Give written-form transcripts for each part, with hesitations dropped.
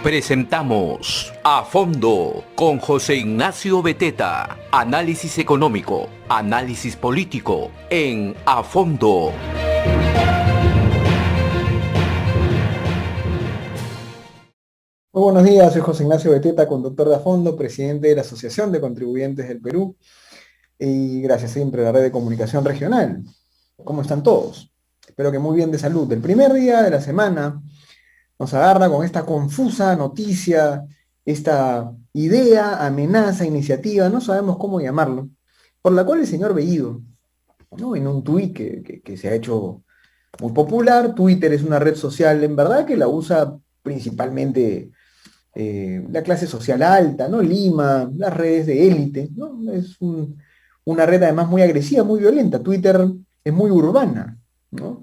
Presentamos A Fondo con José Ignacio Beteta. Análisis económico, análisis político en A Fondo. Muy buenos días, soy José Ignacio Beteta, conductor de A Fondo, presidente de la Asociación de Contribuyentes del Perú y gracias siempre a la red de comunicación regional. ¿Cómo están todos? Espero que muy bien de salud. El primer día de la semana nos agarra con esta confusa noticia, esta idea, amenaza, iniciativa, no sabemos cómo llamarlo, por la cual el señor Bellido, ¿no?, en un tuit que se ha hecho muy popular. Twitter es una red social, en verdad, que la usa principalmente la clase social alta, ¿no? Lima, las redes de élite, ¿no? Una red además muy agresiva, muy violenta. Twitter es muy urbana, ¿no?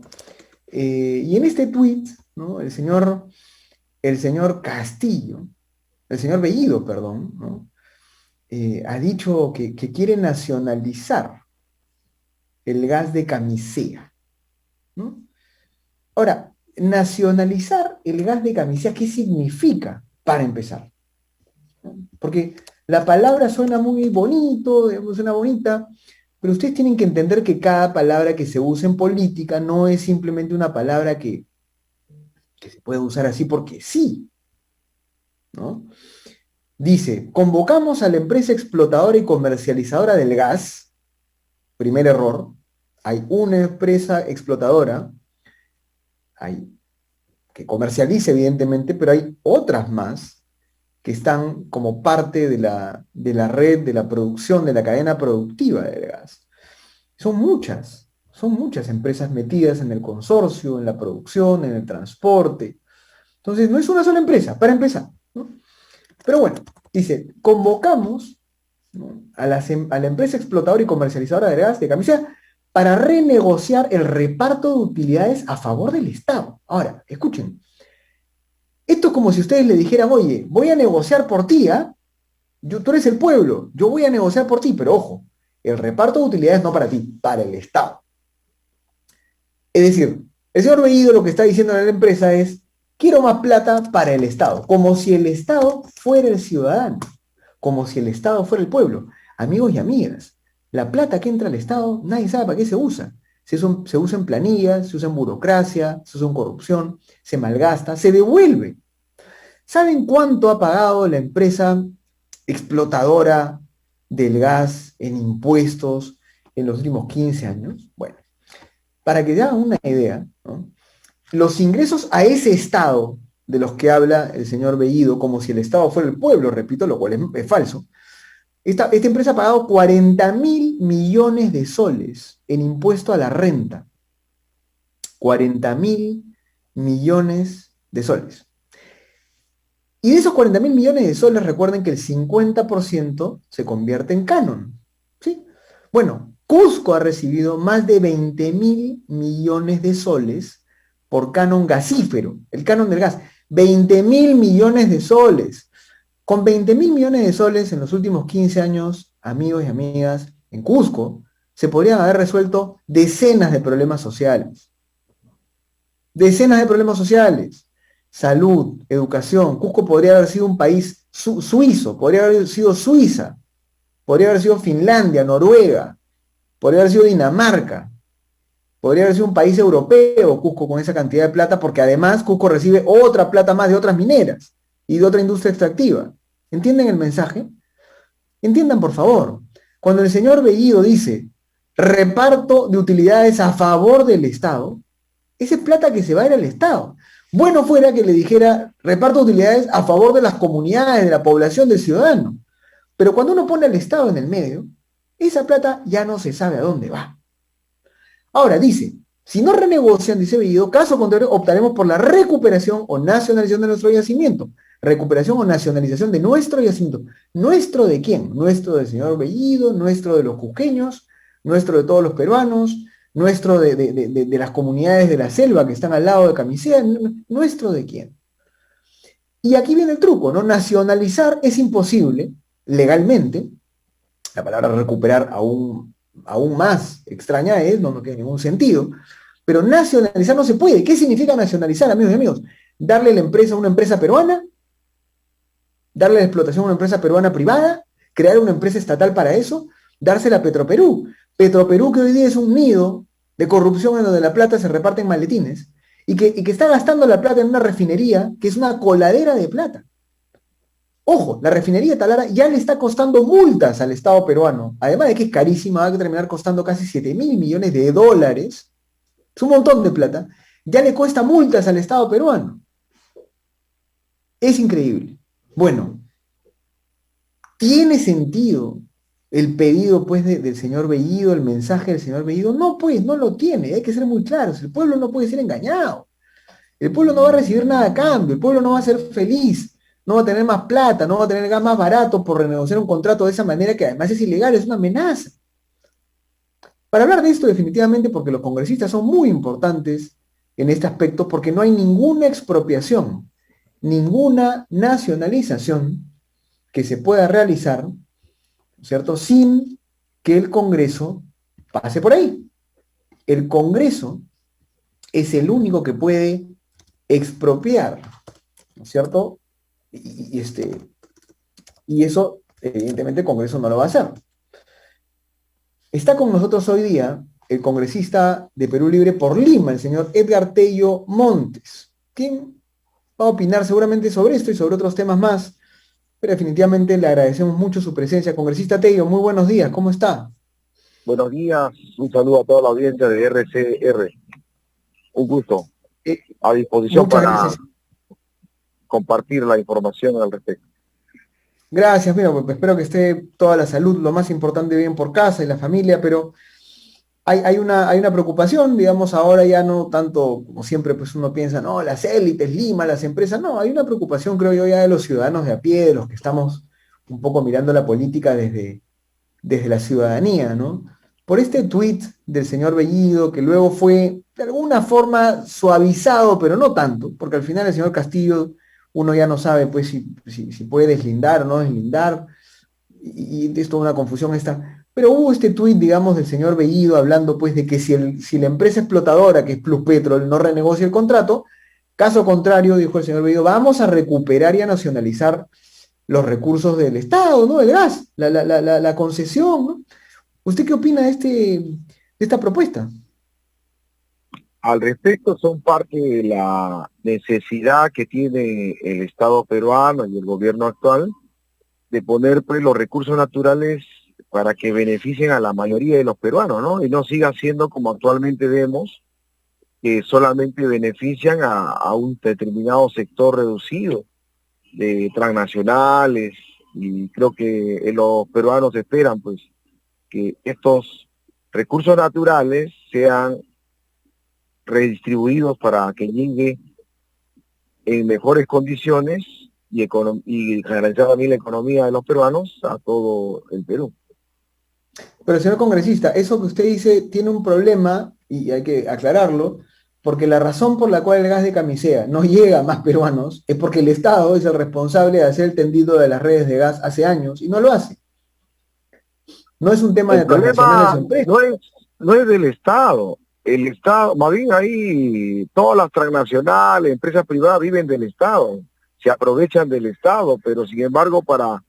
Y en este tweet, ¿no?, el señor Castillo, el señor Bellido, perdón, ¿no?, ha dicho que quiere nacionalizar el gas de camisea, ¿no? Ahora, nacionalizar el gas de camisea, ¿qué significa? Para empezar, porque la palabra suena muy bonito, suena bonita, pero ustedes tienen que entender que cada palabra que se usa en política no es simplemente una palabra que se puede usar así porque sí, ¿no? Dice, convocamos a la empresa explotadora y comercializadora del gas. Primer error, hay una empresa explotadora, que comercializa evidentemente, pero hay otras más que están como parte de la red, de la producción, de la cadena productiva del gas. Son muchas empresas metidas en el consorcio, en la producción, en el transporte. Entonces, no es una sola empresa, para empezar, ¿no? Pero bueno, dice, convocamos, ¿no?, a la empresa explotadora y comercializadora de gas de camisea para renegociar el reparto de utilidades a favor del Estado. Ahora, escuchen, esto es como si ustedes le dijeran, oye, voy a negociar por ti, ¿ah? Tú eres el pueblo, yo voy a negociar por ti, pero ojo, el reparto de utilidades no para ti, para el Estado. Es decir, el señor Bellido lo que está diciendo a la empresa es, quiero más plata para el Estado, como si el Estado fuera el ciudadano, como si el Estado fuera el pueblo. Amigos y amigas, la plata que entra al Estado, nadie sabe para qué se usa. Se usa en planillas, se usa en burocracia, se usa en corrupción, se malgasta, se devuelve. ¿Saben cuánto ha pagado la empresa explotadora del gas en impuestos en los últimos 15 años? Bueno, para que te hagan una idea, ¿no?, los ingresos a ese Estado de los que habla el señor Bellido, como si el Estado fuera el pueblo, repito, lo cual es falso, esta empresa ha pagado 40.000 millones de soles en impuesto a la renta. 40.000 millones de soles. Y de esos 40.000 millones de soles, recuerden que el 50% se convierte en canon, ¿sí? Bueno, Cusco ha recibido más de 20.000 millones de soles por canon gasífero, el canon del gas. 20.000 millones de soles. Con 20.000 millones de soles en los últimos 15 años, amigos y amigas, en Cusco, se podrían haber resuelto decenas de problemas sociales. Decenas de problemas sociales. Salud, educación. Cusco podría haber sido un país suizo, podría haber sido Suiza, podría haber sido Finlandia, Noruega, podría haber sido Dinamarca, podría haber sido un país europeo, Cusco, con esa cantidad de plata, porque además Cusco recibe otra plata más de otras mineras y de otra industria extractiva. ¿Entienden el mensaje? Entiendan, por favor. Cuando el señor Bellido dice reparto de utilidades a favor del Estado, esa es plata que se va a ir al Estado. Bueno fuera que le dijera reparto de utilidades a favor de las comunidades, de la población, del ciudadano. Pero cuando uno pone al Estado en el medio, esa plata ya no se sabe a dónde va. Ahora dice, si no renegocian, dice Bellido, caso contrario, optaremos por la recuperación o nacionalización de nuestro yacimiento. Recuperación o nacionalización de nuestro yacimiento. ¿Nuestro de quién? Nuestro del señor Bellido, nuestro de los cusqueños, nuestro de todos los peruanos, nuestro de las comunidades de la selva que están al lado de Camisea, ¿nuestro de quién? Y aquí viene el truco, ¿no? Nacionalizar es imposible legalmente. La palabra recuperar aún más extraña es, no tiene ningún sentido, pero nacionalizar no se puede. ¿Qué significa nacionalizar, amigos y amigos? Darle la empresa a una empresa peruana darle la explotación a una empresa peruana privada, crear una empresa estatal para eso, dársela a Petroperú. Petroperú, que hoy día es un nido de corrupción en donde la plata se reparte en maletines, y que está gastando la plata en una refinería que es una coladera de plata. Ojo, la refinería de Talara ya le está costando multas al Estado peruano, además de que es carísima, va a terminar costando casi 7.000 millones de dólares, es un montón de plata, ya le cuesta multas al Estado peruano. Es increíble. Bueno, ¿tiene sentido el pedido pues del señor Bellido, el mensaje del señor Bellido? No, pues, no lo tiene, hay que ser muy claros, el pueblo no puede ser engañado, el pueblo no va a recibir nada a cambio, el pueblo no va a ser feliz, no va a tener más plata, no va a tener gas más barato por renegociar un contrato de esa manera que además es ilegal, es una amenaza. Para hablar de esto definitivamente porque los congresistas son muy importantes en este aspecto porque no hay ninguna expropiación, ninguna nacionalización que se pueda realizar, ¿cierto?, sin que el Congreso pase por ahí. El Congreso es el único que puede expropiar, ¿no es cierto? Y eso, evidentemente, el Congreso no lo va a hacer. Está con nosotros hoy día el congresista de Perú Libre por Lima, el señor Edgar Tello Montes, quien va a opinar seguramente sobre esto y sobre otros temas más, pero definitivamente le agradecemos mucho su presencia. Congresista Tello, muy buenos días, ¿cómo está? Buenos días, un saludo a toda la audiencia de RCR. Un gusto, a disposición Muchas para gracias. compartir la información al respecto. Gracias, mira, pues espero que esté toda la salud, lo más importante, bien por casa y la familia, pero hay una preocupación, digamos, ahora ya no tanto como siempre, pues uno piensa, no, las élites, Lima, las empresas, no, hay una preocupación, creo yo, ya de los ciudadanos de a pie, de los que estamos un poco mirando la política desde la ciudadanía, ¿no? Por este tuit del señor Bellido, que luego fue de alguna forma suavizado, pero no tanto, porque al final el señor Castillo, uno ya no sabe pues si puede deslindar o no deslindar, y es toda una confusión esta. Pero hubo este tuit, digamos, del señor Bellido hablando pues de que si la empresa explotadora, que es Pluspetrol, no renegocia el contrato, caso contrario, dijo el señor Bellido, vamos a recuperar y a nacionalizar los recursos del Estado, ¿no? El gas, la concesión, ¿no? ¿Usted qué opina de esta propuesta? Al respecto, son parte de la necesidad que tiene el Estado peruano y el gobierno actual de poner pues los recursos naturales para que beneficien a la mayoría de los peruanos, ¿no? Y no siga siendo como actualmente vemos, que solamente benefician a un determinado sector reducido de transnacionales, y creo que los peruanos esperan pues que estos recursos naturales sean redistribuidos para que llegue en mejores condiciones y garantizar también la economía de los peruanos a todo el Perú. Pero señor congresista, eso que usted dice tiene un problema, y hay que aclararlo, porque la razón por la cual el gas de Camisea no llega a más peruanos es porque el Estado es el responsable de hacer el tendido de las redes de gas hace años y no lo hace. No es un tema El de transnacionales o problema empresas. no es del Estado. El Estado, más bien ahí todas las transnacionales, empresas privadas viven del Estado, se aprovechan del Estado, pero sin embargo para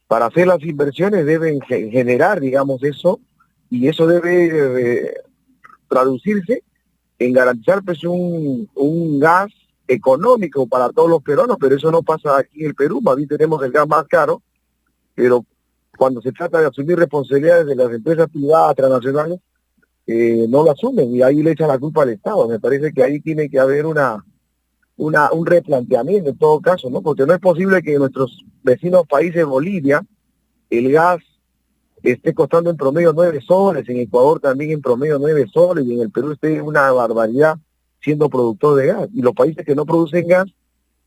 hacer las inversiones deben generar, digamos, eso, y eso debe traducirse en garantizar pues un gas económico para todos los peruanos, pero eso no pasa aquí en el Perú, más bien tenemos el gas más caro, pero cuando se trata de asumir responsabilidades de las empresas privadas transnacionales, no lo asumen y ahí le echan la culpa al Estado. Me parece que ahí tiene que haber un replanteamiento en todo caso, ¿no? Porque no es posible que en nuestros vecinos países, Bolivia, el gas esté costando en promedio 9 soles, en Ecuador también en promedio 9 soles, y en el Perú esté una barbaridad siendo productor de gas. Y los países que no producen gas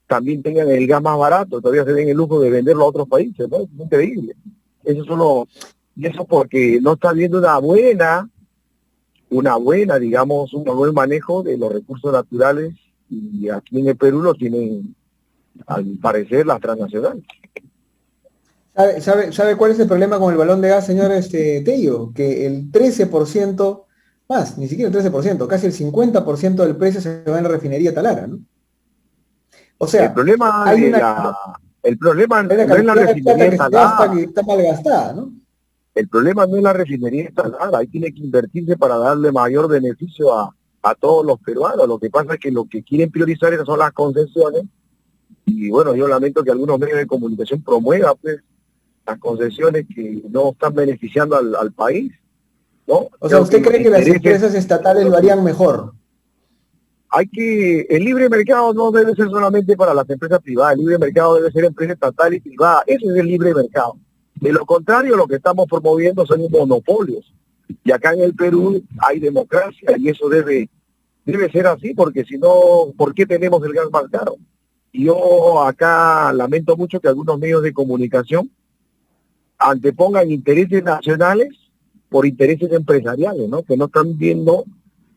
también tengan el gas más barato, todavía se den el lujo de venderlo a otros países, ¿no? Es increíble. Eso solo, y eso porque no está habiendo digamos, un buen manejo de los recursos naturales, y aquí en el Perú lo tienen, al parecer, las transnacionales. ¿Sabe cuál es el problema con el balón de gas, señor Tello? Que el 13%, más, ni siquiera el 13%, casi el 50% del precio se va en la refinería Talara, ¿no? O El sea, problema hay de una... El problema no Es la es la cantidad de refinería plata que se gasta, instalada. que está mal gastada, ¿no? El problema no es la refinería instalada. Ahí tiene que invertirse para darle mayor beneficio a todos los peruanos. Lo que pasa es que lo que quieren priorizar son las concesiones. Y bueno, yo lamento que algunos medios de comunicación promuevan pues, las concesiones que no están beneficiando al país, ¿no? O sea, Creo que ¿usted los cree que las intereses empresas estatales lo harían mejor? el libre mercado no debe ser solamente para las empresas privadas, el libre mercado debe ser empresa estatal y privada, ese es el libre mercado. De lo contrario, lo que estamos promoviendo son monopolios. Y acá en el Perú hay democracia y eso debe ser así, porque si no, ¿por qué tenemos el gas más caro? Y yo acá lamento mucho que algunos medios de comunicación antepongan intereses nacionales por intereses empresariales, ¿no? Que no están viendo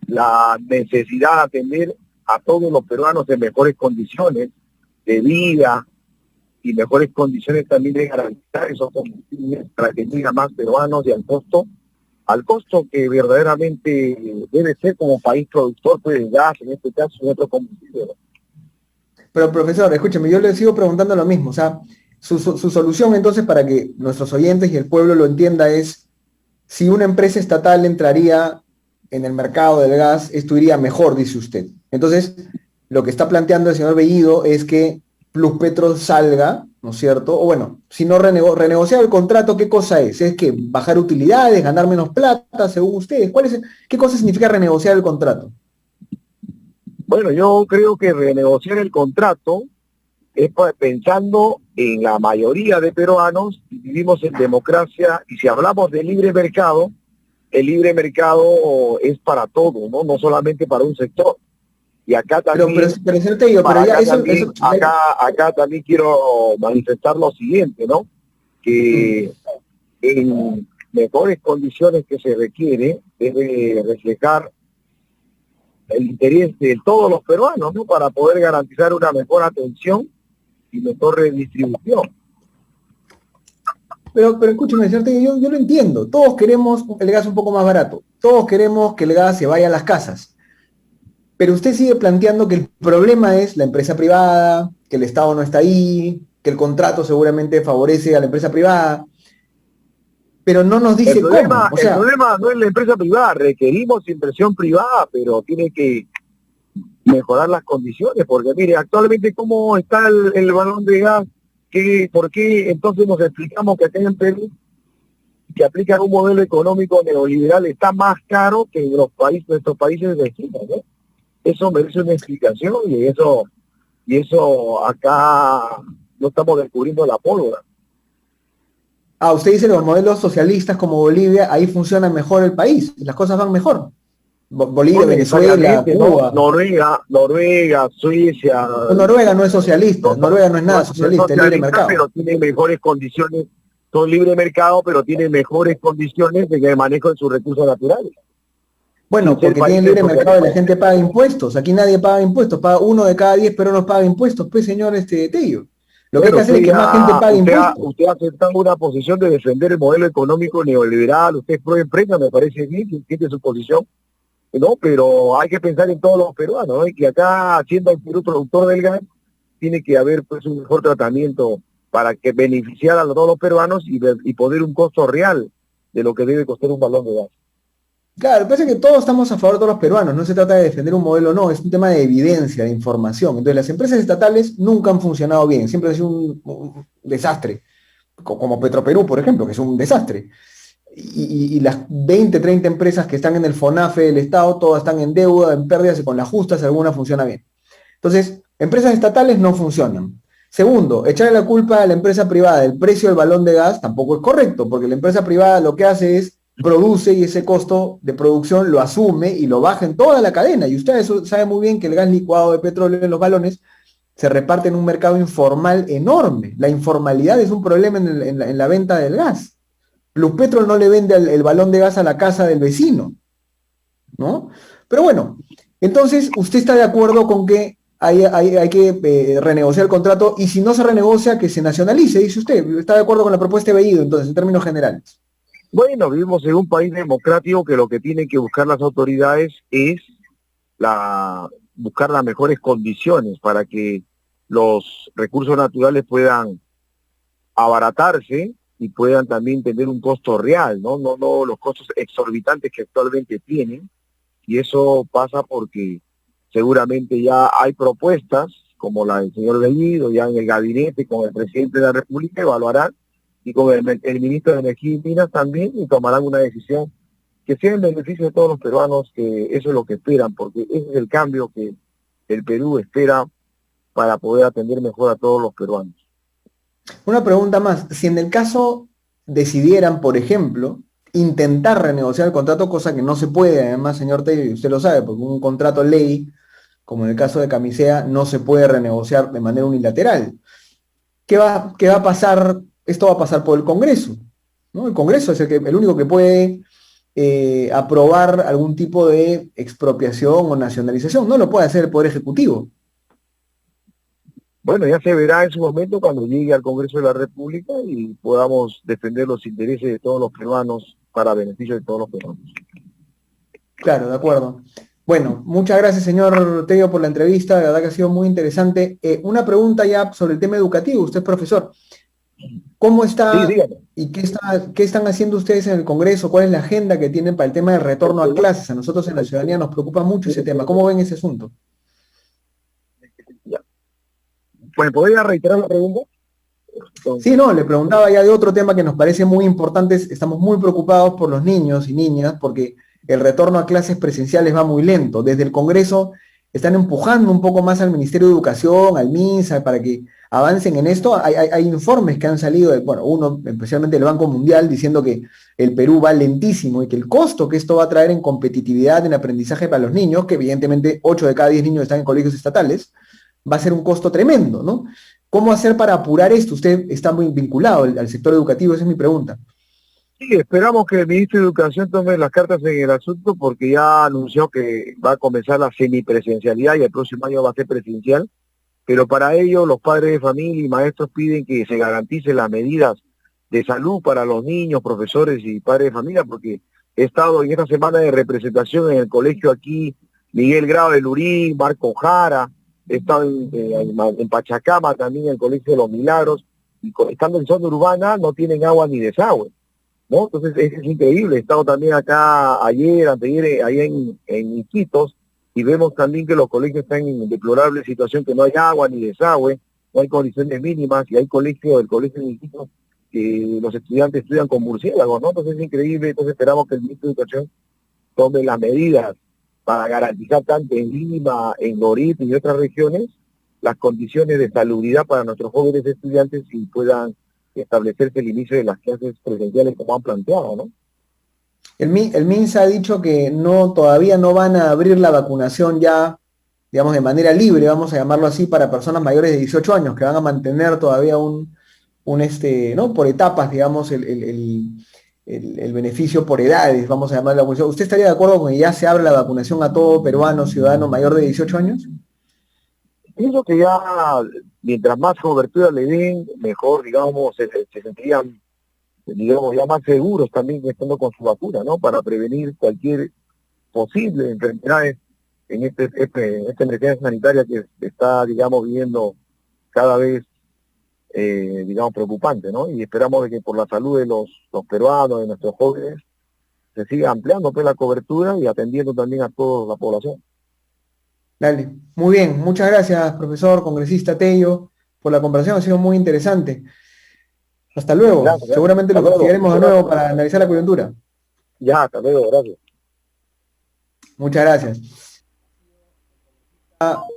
la necesidad de atender a todos los peruanos en mejores condiciones de vida y mejores condiciones también de garantizar esos combustibles para que lleguen más peruanos y al costo que verdaderamente debe ser como país productor pues, de gas, en este caso, y otros combustibles, ¿no? Pero profesor, escúcheme, yo le sigo preguntando lo mismo. O sea, su solución entonces para que nuestros oyentes y el pueblo lo entienda es, si una empresa estatal entraría en el mercado del gas, esto iría mejor, dice usted. Entonces, lo que está planteando el señor Bellido es que Pluspetrol salga, ¿no es cierto? O bueno, si no renegociar el contrato, ¿qué cosa es? ¿Es que bajar utilidades, ganar menos plata, según ustedes? ¿Qué cosa significa renegociar el contrato? Bueno, yo creo que renegociar el contrato es pensando en la mayoría de peruanos, vivimos en democracia y si hablamos de libre mercado, el libre mercado es para todo, ¿no? No solamente para un sector. Y acá también, señor Tello, pero ya eso acá también quiero manifestar lo siguiente, ¿no? Que en mejores condiciones que se requiere, debe reflejar el interés de todos los peruanos, ¿no? Para poder garantizar una mejor atención y mejor redistribución. Pero escúcheme, señor Tello, yo lo entiendo. Todos queremos el gas un poco más barato. Todos queremos que el gas se vaya a las casas. Pero usted sigue planteando que el problema es la empresa privada, que el Estado no está ahí, que el contrato seguramente favorece a la empresa privada, pero no nos dice cómo. O sea, el problema no es la empresa privada, requerimos inversión privada, pero tiene que mejorar las condiciones, porque mire, actualmente cómo está el balón de gas, ¿por qué entonces nos explicamos que acá en Perú, que aplican un modelo económico neoliberal, está más caro que en nuestros países vecinos, ¿no? Eso merece una explicación y eso acá no estamos descubriendo la pólvora. usted dice los modelos socialistas como Bolivia, ahí funciona mejor el país, las cosas van mejor. Bolivia, Venezuela, Cuba. ¿No? Noruega, Suecia. Noruega no es socialista, Noruega no es nada socialista, es libre mercado. Pero tiene mejores condiciones, son libre mercado, pero tiene mejores condiciones de manejo de sus recursos naturales. Bueno, porque tienen libre mercado y la gente paga impuestos. Aquí nadie paga impuestos, paga 1 de cada 10 peruanos paga impuestos, pues señor Tello. Lo que hay que hacer es que más gente pague impuestos. Usted ha aceptado una posición de defender el modelo económico neoliberal, usted es pro empresa, me parece bien que tiene su posición, ¿no? Pero hay que pensar en todos los peruanos, ¿no? Y que acá, siendo el Perú productor del gas, tiene que haber pues un mejor tratamiento para que beneficiar a todos los peruanos y poner un costo real de lo que debe costar un balón de gas. Claro, parece que todos estamos a favor de todos los peruanos, no se trata de defender un modelo, no, es un tema de evidencia, de información. Entonces las empresas estatales nunca han funcionado bien, siempre ha sido un desastre, como Petroperú, por ejemplo, que es un desastre. Y las 20, 30 empresas que están en el FONAFE del Estado, todas están en deuda, en pérdidas y con las justas alguna funciona bien. Entonces, empresas estatales no funcionan. Segundo, echarle la culpa a la empresa privada del precio del balón de gas tampoco es correcto, porque la empresa privada lo que hace es produce y ese costo de producción lo asume y lo baja en toda la cadena. Y usted sabe muy bien que el gas licuado de petróleo en los balones se reparte en un mercado informal enorme. La informalidad es un problema en la venta del gas. Pluspetrol no le vende el balón de gas a la casa del vecino, ¿no? Pero bueno, entonces usted está de acuerdo con que hay que renegociar el contrato y si no se renegocia, que se nacionalice, dice usted. ¿Está de acuerdo con la propuesta de Bellido, entonces, en términos generales? Bueno, vivimos en un país democrático que lo que tienen que buscar las autoridades es buscar las mejores condiciones para que los recursos naturales puedan abaratarse y puedan también tener un costo real, no los costos exorbitantes que actualmente tienen, y eso pasa porque seguramente ya hay propuestas como la del señor Bellido, ya en el gabinete con el presidente de la República evaluarán, y con el ministro de Energía y Minas también, y tomarán una decisión que sea en beneficio de todos los peruanos, que eso es lo que esperan, porque ese es el cambio que el Perú espera para poder atender mejor a todos los peruanos. Una pregunta más, si en el caso decidieran, por ejemplo, intentar renegociar el contrato, cosa que no se puede, además, señor Tello, y usted lo sabe, porque un contrato ley, como en el caso de Camisea, no se puede renegociar de manera unilateral. ¿Qué va a pasar? Esto va a pasar por el Congreso, ¿no? El Congreso es el único que puede aprobar algún tipo de expropiación o nacionalización, no lo puede hacer el Poder Ejecutivo. Bueno, ya se verá en su momento cuando llegue al Congreso de la República y podamos defender los intereses de todos los peruanos para beneficio de todos los peruanos. Claro, de acuerdo. Bueno, muchas gracias, señor Tello, por la entrevista. La verdad que ha sido muy interesante. Una pregunta ya sobre el tema educativo. Usted es profesor. ¿Cómo está Sí, dígame. y qué están haciendo ustedes en el Congreso? ¿Cuál es la agenda que tienen para el tema del retorno a clases? A nosotros en la ciudadanía nos preocupa mucho ese tema. ¿Cómo ven ese asunto? Pues, ¿podría reiterar la pregunta? Sí, no, le preguntaba ya de otro tema que nos parece muy importante. Estamos muy preocupados por los niños y niñas porque el retorno a clases presenciales va muy lento. Desde el Congreso están empujando un poco más al Ministerio de Educación, al MINSA, para que avancen en esto. Hay informes que han salido, bueno, uno especialmente del Banco Mundial, diciendo que el Perú va lentísimo y que el costo que esto va a traer en competitividad, en aprendizaje para los niños, que evidentemente 8 de cada 10 niños están en colegios estatales, va a ser un costo tremendo, ¿no? ¿Cómo hacer para apurar esto? Usted está muy vinculado al sector educativo, esa es mi pregunta. Sí, esperamos que el ministro de Educación tome las cartas en el asunto porque ya anunció que va a comenzar la semipresencialidad y el próximo año va a ser presencial, pero para ello los padres de familia y maestros piden que se garanticen las medidas de salud para los niños, profesores y padres de familia, porque he estado en esta semana de representación en el colegio aquí, Miguel Grau de Lurín, Marco Jara, he estado en Pachacama también, en el Colegio de los Milagros, y estando en zona urbana no tienen agua ni desagüe, ¿no? Entonces es increíble. He estado también acá ayer, anteayer, ahí en Iquitos, y vemos también que los colegios están en deplorable situación, que no hay agua ni desagüe, no hay condiciones mínimas, y hay el colegio de Iquitos, que los estudiantes estudian con murciélagos, ¿no? Entonces es increíble. Entonces esperamos que el ministro de Educación tome las medidas para garantizar tanto en Lima, en Lorito y otras regiones las condiciones de salubridad para nuestros jóvenes estudiantes y puedan establecerse el inicio de las clases presenciales como han planteado, ¿no? El MINSA ha dicho que todavía no van a abrir la vacunación ya, digamos, de manera libre, vamos a llamarlo así, para personas mayores de 18 años, que van a mantener todavía ¿no? Por etapas, digamos, el beneficio por edades, vamos a llamarlo la vacunación. ¿Usted estaría de acuerdo con que ya se abra la vacunación a todo peruano, ciudadano mayor de 18 años? Pienso que ya, mientras más cobertura le den, mejor, digamos, se sentirían, digamos, ya más seguros también estando con su vacuna, ¿no? Para prevenir cualquier posible enfermedades en esta emergencia sanitaria que está, digamos, viviendo cada vez, digamos, preocupante, ¿no? Y esperamos de que por la salud de los peruanos, de nuestros jóvenes, se siga ampliando pues la cobertura y atendiendo también a toda la población. Dale, muy bien, muchas gracias, profesor, congresista Tello, por la conversación, ha sido muy interesante. Hasta luego, Gracias, seguramente hasta lo luego. consideremos de nuevo para analizar la coyuntura. Ya, hasta luego, gracias. Muchas gracias.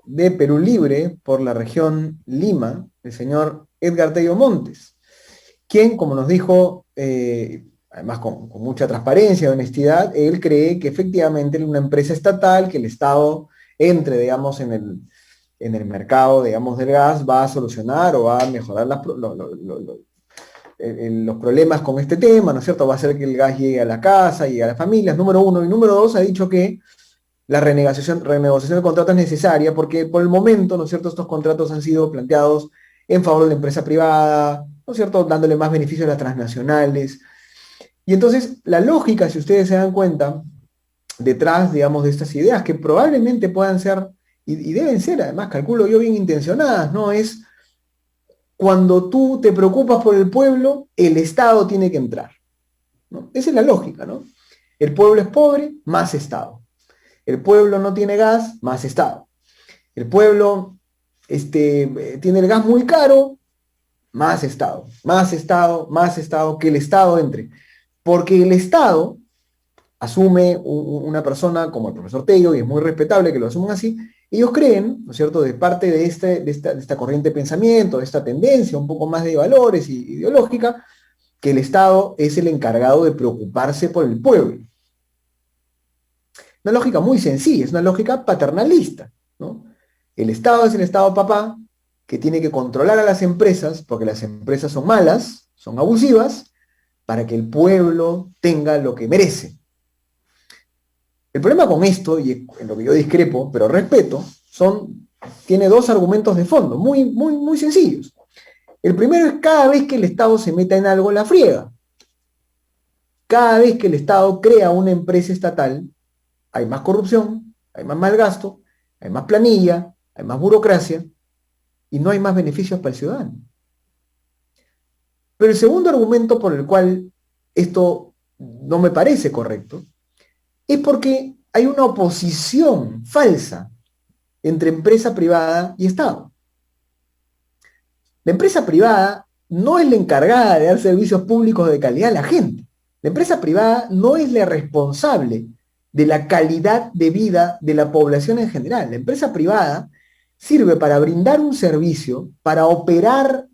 De Perú Libre, por la región Lima, el señor Edgar Tello Montes, quien, como nos dijo, además con mucha transparencia y honestidad, él cree que efectivamente una empresa estatal, que el Estado entre, digamos, en el mercado, digamos, del gas, va a solucionar o va a mejorar los problemas con este tema, ¿no es cierto? Va a hacer que el gas llegue a la casa y a las familias, número uno. Y número dos, ha dicho que la renegociación del contrato es necesaria porque por el momento, ¿no es cierto?, estos contratos han sido planteados en favor de la empresa privada, ¿no es cierto?, dándole más beneficios a las transnacionales. Y entonces, la lógica, si ustedes se dan cuenta, detrás, digamos, de estas ideas, que probablemente puedan ser, y deben ser, además, calculo yo, bien intencionadas, ¿no? Es cuando tú te preocupas por el pueblo, el Estado tiene que entrar, ¿no? Esa es la lógica, ¿no? El pueblo es pobre, más Estado. El pueblo no tiene gas, más Estado. El pueblo tiene el gas muy caro, más Estado, más Estado, más Estado, que el Estado entre. Porque el Estado asume una persona como el profesor Tello, y es muy respetable que lo asuman así, ellos creen, ¿no es cierto?, de parte de esta corriente de pensamiento, de esta tendencia un poco más de valores y ideológica, que el Estado es el encargado de preocuparse por el pueblo. Una lógica muy sencilla, es una lógica paternalista, ¿no? El Estado es el Estado papá, que tiene que controlar a las empresas, porque las empresas son malas, son abusivas, para que el pueblo tenga lo que merece. El problema con esto, y en lo que yo discrepo, pero respeto, tiene dos argumentos de fondo, muy, muy, muy sencillos. El primero es cada vez que el Estado se meta en algo, la friega. Cada vez que el Estado crea una empresa estatal, hay más corrupción, hay más mal gasto, hay más planilla, hay más burocracia, y no hay más beneficios para el ciudadano. Pero el segundo argumento por el cual esto no me parece correcto es porque hay una oposición falsa entre empresa privada y Estado. La empresa privada no es la encargada de dar servicios públicos de calidad a la gente. La empresa privada no es la responsable de la calidad de vida de la población en general. La empresa privada sirve para brindar un servicio, para operar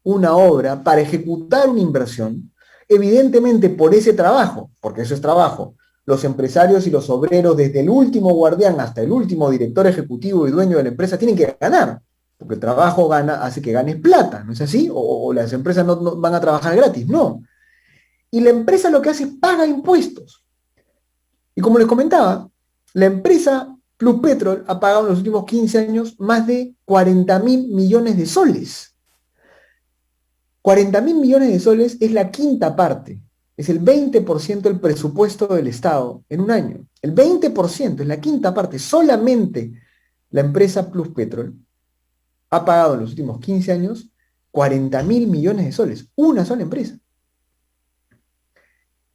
una obra, para ejecutar una inversión. Evidentemente por ese trabajo, porque eso es trabajo, los empresarios y los obreros, desde el último guardián hasta el último director ejecutivo y dueño de la empresa, tienen que ganar, porque el trabajo hace que ganes plata, ¿no es así? O las empresas no van a trabajar gratis, no. Y la empresa lo que hace es paga impuestos. Y como les comentaba, la empresa Pluspetrol ha pagado en los últimos 15 años más de 40.000 millones de soles. 40.000 millones de soles es la quinta parte, es el 20% del presupuesto del Estado en un año. El 20% es la quinta parte. Solamente la empresa Pluspetrol ha pagado en los últimos 15 años 40.000 millones de soles. Una sola empresa.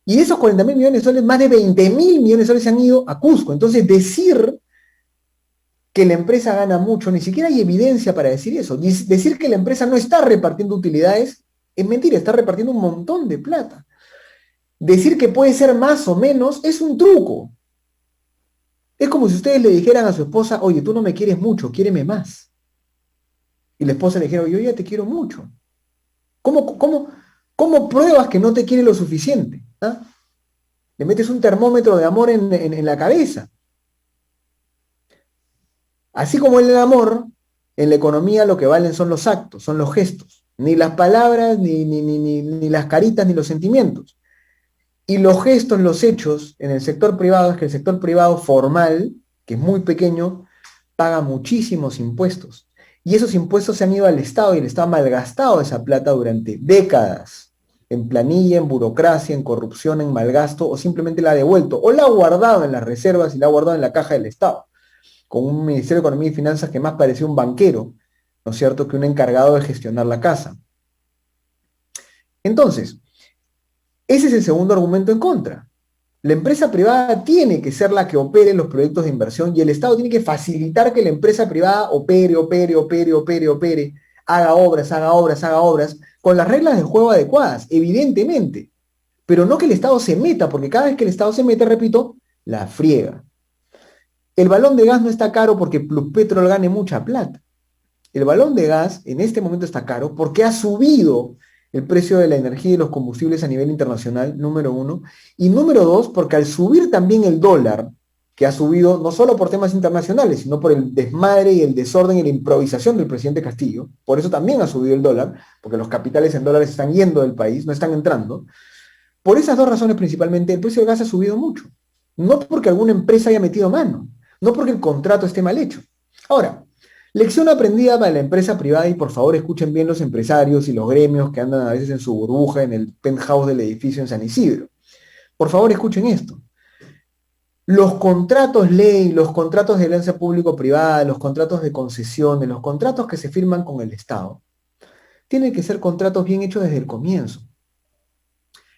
Y de esos 40.000 millones de soles, más de 20.000 millones de soles se han ido a Cusco. Entonces decir que la empresa gana mucho, ni siquiera hay evidencia para decir eso. Decir que la empresa no está repartiendo utilidades es mentira, está repartiendo un montón de plata. Decir que puede ser más o menos es un truco. Es como si ustedes le dijeran a su esposa, oye, tú no me quieres mucho, quiéreme más. Y la esposa le dijera, yo ya te quiero mucho. ¿Cómo pruebas que no te quiere lo suficiente? ¿Ah? Le metes un termómetro de amor en la cabeza. Así como en el amor, en la economía lo que valen son los actos, son los gestos. Ni las palabras, ni las caritas, ni los sentimientos. Y los gestos, los hechos en el sector privado es que el sector privado formal, que es muy pequeño, paga muchísimos impuestos. Y esos impuestos se han ido al Estado y el Estado ha malgastado esa plata durante décadas. En planilla, en burocracia, en corrupción, en malgasto, o simplemente la ha devuelto, o la ha guardado en las reservas y la ha guardado en la caja del Estado, con un Ministerio de Economía y Finanzas que más parecía un banquero, ¿no es cierto?, que un encargado de gestionar la casa. Entonces, ese es el segundo argumento en contra. La empresa privada tiene que ser la que opere los proyectos de inversión y el Estado tiene que facilitar que la empresa privada opere, haga obras, con las reglas del juego adecuadas, evidentemente. Pero no que el Estado se meta, porque cada vez que el Estado se mete, repito, la friega. El balón de gas no está caro porque Pluspetrol gane mucha plata. El balón de gas en este momento está caro porque ha subido el precio de la energía y los combustibles a nivel internacional, número uno. Y número dos, porque al subir también el dólar, que ha subido no solo por temas internacionales, sino por el desmadre y el desorden y la improvisación del presidente Castillo, por eso también ha subido el dólar, porque los capitales en dólares están yendo del país, no están entrando. Por esas dos razones principalmente, el precio del gas ha subido mucho. No porque alguna empresa haya metido mano, no porque el contrato esté mal hecho. Ahora, lección aprendida para la empresa privada, y por favor escuchen bien los empresarios y los gremios que andan a veces en su burbuja en el penthouse del edificio en San Isidro. Por favor escuchen esto. Los contratos ley, los contratos de alianza público-privada, los contratos de concesiones, los contratos que se firman con el Estado, tienen que ser contratos bien hechos desde el comienzo,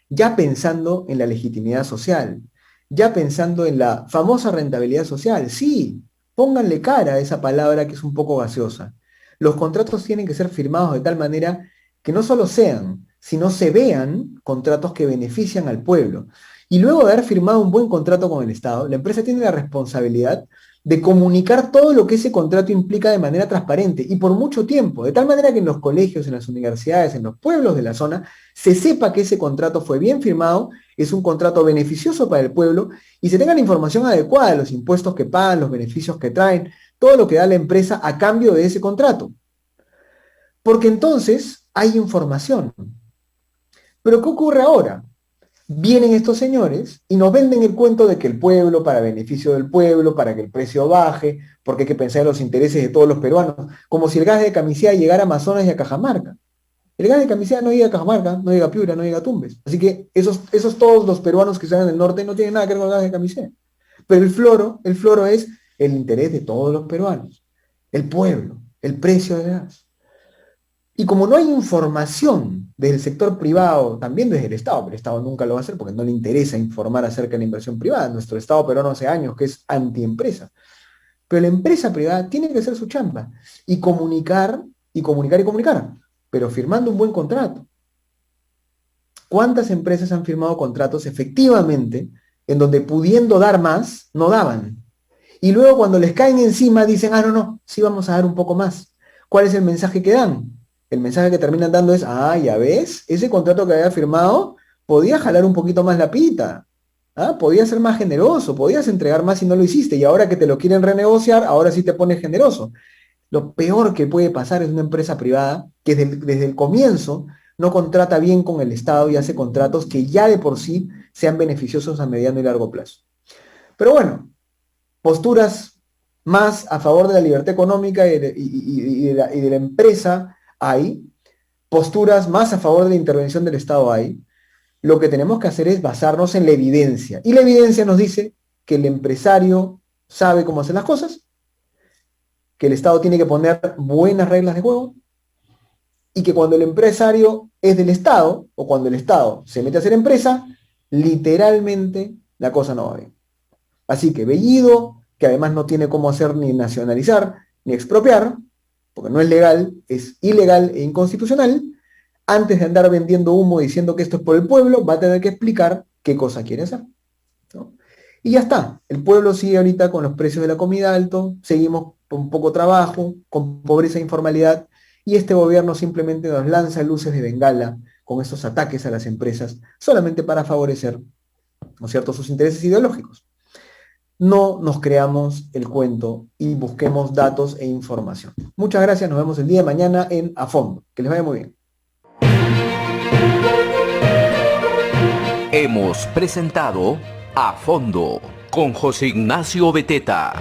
ya pensando en la legitimidad social, ya pensando en la famosa rentabilidad social. Sí, pónganle cara a esa palabra que es un poco gaseosa. Los contratos tienen que ser firmados de tal manera que no solo sean, sino se vean contratos que benefician al pueblo. Y luego de haber firmado un buen contrato con el Estado, la empresa tiene la responsabilidad de comunicar todo lo que ese contrato implica de manera transparente y por mucho tiempo, de tal manera que en los colegios, en las universidades, en los pueblos de la zona, se sepa que ese contrato fue bien firmado, es un contrato beneficioso para el pueblo y se tenga la información adecuada de los impuestos que pagan, los beneficios que traen, todo lo que da la empresa a cambio de ese contrato. Porque entonces hay información. Pero ¿qué ocurre ahora? Vienen estos señores y nos venden el cuento de que el pueblo, para beneficio del pueblo, para que el precio baje, porque hay que pensar en los intereses de todos los peruanos, como si el gas de Camisea llegara a Amazonas y a Cajamarca. El gas de Camisea no llega a Cajamarca, no llega a Piura, no llega a Tumbes. Así que esos todos los peruanos que están en el norte no tienen nada que ver con el gas de Camisea. Pero el floro es el interés de todos los peruanos, el pueblo, el precio del gas. Y como no hay información desde el sector privado, también desde el Estado, pero el Estado nunca lo va a hacer porque no le interesa informar acerca de la inversión privada. Nuestro Estado peruano hace años que es antiempresa. Pero la empresa privada tiene que hacer su chamba y comunicar, y comunicar, y comunicar, pero firmando un buen contrato. ¿Cuántas empresas han firmado contratos efectivamente en donde pudiendo dar más, no daban? Y luego cuando les caen encima dicen, no, sí vamos a dar un poco más. ¿Cuál es el mensaje que dan? El mensaje que terminan dando es, ya ves, ese contrato que había firmado podía jalar un poquito más la pita, podía ser más generoso, podías entregar más y no lo hiciste, y ahora que te lo quieren renegociar, ahora sí te pones generoso. Lo peor que puede pasar es una empresa privada que desde el comienzo no contrata bien con el Estado y hace contratos que ya de por sí sean beneficiosos a mediano y largo plazo. Pero bueno, posturas más a favor de la libertad económica y de la empresa hay, posturas más a favor de la intervención del Estado hay. Lo que tenemos que hacer es basarnos en la evidencia. Y la evidencia nos dice que el empresario sabe cómo hacer las cosas, que el Estado tiene que poner buenas reglas de juego, y que cuando el empresario es del Estado, o cuando el Estado se mete a hacer empresa, literalmente la cosa no va bien. Así que Bellido, que además no tiene cómo hacer ni nacionalizar, ni expropiar, porque no es legal, es ilegal e inconstitucional, antes de andar vendiendo humo diciendo que esto es por el pueblo, va a tener que explicar qué cosa quiere hacer, ¿no? Y ya está, el pueblo sigue ahorita con los precios de la comida altos, seguimos con poco trabajo, con pobreza e informalidad, y este gobierno simplemente nos lanza luces de bengala con estos ataques a las empresas, solamente para favorecer, ¿no es cierto?, sus intereses ideológicos. No nos creamos el cuento y busquemos datos e información. Muchas gracias, nos vemos el día de mañana en A Fondo. Que les vaya muy bien. Hemos presentado A Fondo con José Ignacio Beteta.